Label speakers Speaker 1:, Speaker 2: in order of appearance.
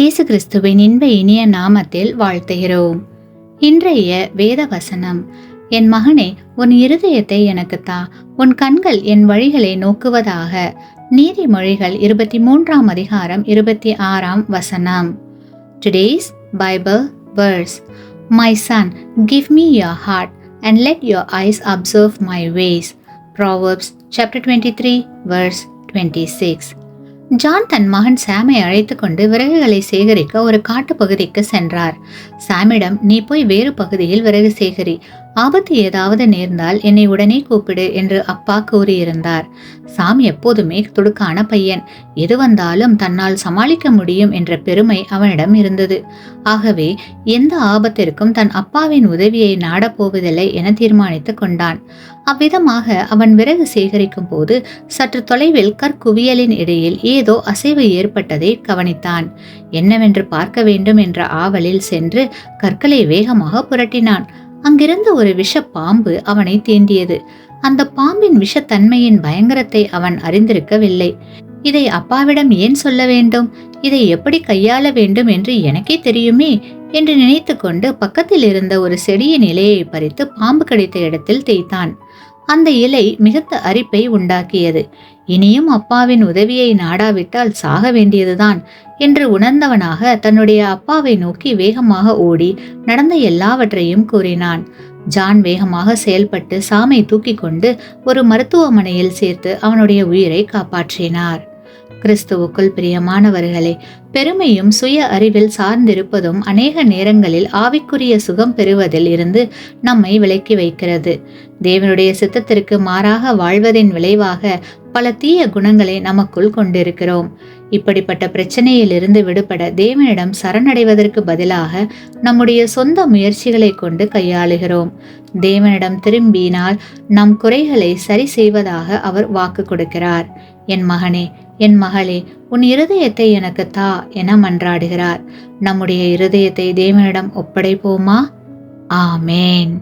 Speaker 1: இயேசு கிறிஸ்துவின் இன்ப இனிய நாமத்தில் வாழ்த்துகிறோம். இன்றைய வேத வசனம், என் மகனே, உன் இருதயத்தை எனக்கு தா, உன் கண்கள் என் வழிகளை நோக்குவதாக. நீதிமொழிகள் 23ஆம் அதிகாரம் 26ஆம் வசனம். Today's Bible verse: My son, give me your heart and let your eyes observe my ways. Proverbs chapter 23 verse 26. John தன் மகன் சாமை அழைத்து கொண்டு விறகுகளை சேகரிக்க ஒரு காட்டு பகுதிக்கு சென்றார். சாமிடம், நீ போய் வேறு பகுதியில் விறகு சேகரி, ஆபத்து ஏதாவது நேர்ந்தால் என்னை உடனே கூப்பிடு என்று அப்பா கூறியிருந்தார். சாம் எப்போதுமே துடுக்கான பையன். எது வந்தாலும் தன்னால் சமாளிக்க முடியும் என்ற பெருமை அவனிடம் இருந்தது. ஆகவே எந்த ஆபத்திற்கும் தன் அப்பாவின் உதவியை நாடப்போவதில்லை என தீர்மானித்து கொண்டான். அவ்விதமாக அவன் விறகு சேகரிக்கும் போது சற்று தொலைவில் கற்குவியலின் இடையில் ஏதோ அசைவு ஏற்பட்டதை கவனித்தான். என்னவென்று பார்க்க வேண்டும் என்ற ஆவலில் சென்று கற்களை வேகமாக புரட்டினான். அங்கிருந்த ஒரு விஷ பாம்பு அவனை தீண்டியது. அந்த பாம்பின் விஷத்தன்மையின் பயங்கரத்தை அவன் அறிந்திருக்கவில்லை. இதை அப்பாவிடம் ஏன் சொல்ல வேண்டும், இதை எப்படி கையாள வேண்டும் என்று எனக்கே தெரியுமே என்று நினைத்து கொண்டு பக்கத்தில் இருந்த ஒரு செடியின் இலையை பறித்து பாம்பு கடித்த இடத்தில் தேய்த்தான். அந்த இலை மிகுந்த அரிப்பை உண்டாக்கியது. இனியும் அப்பாவின் உதவியை நாடாவிட்டால் சாக வேண்டியதுதான் என்று உணர்ந்தவனாக தன்னுடைய அப்பாவை நோக்கி வேகமாக ஓடி நடந்த எல்லாவற்றையும் கூறினான். ஜான் வேகமாக செயல்பட்டு சாமை தூக்கி கொண்டு ஒரு மருத்துவமனையில் சேர்த்து அவனுடைய உயிரை காப்பாற்றினார். கிறிஸ்துவுக்குள் பிரியமானவர்களே, பெருமையும் சுய அறிவில் சார்ந்திருப்பதும் அநேக நேரங்களில் ஆவிக்குரிய சுகம் பெறுவதில் இருந்து நம்மை விலக்கி வைக்கிறது. தேவனுடைய சித்தத்திற்கு மாறாக வாழ்வதின் விளைவாக பல தீய குணங்களை நமக்குள் கொண்டிருக்கிறோம். இப்படிப்பட்ட பிரச்சனையிலிருந்து விடுபட தேவனிடம் சரணடைவதற்கு பதிலாக நம்முடைய சொந்த முயற்சிகளை கொண்டு கையாளுகிறோம். தேவனிடம் திரும்பினால் நம் குறைகளை சரி செய்வதாக அவர் வாக்கு கொடுக்கிறார். என் மகனே, என் மகளே, உன் இருதயத்தை எனக்கு தா என மன்றாடுகிறார். நம்முடைய இருதயத்தை தேவனிடம் ஒப்படைப்போமா? ஆமேன்.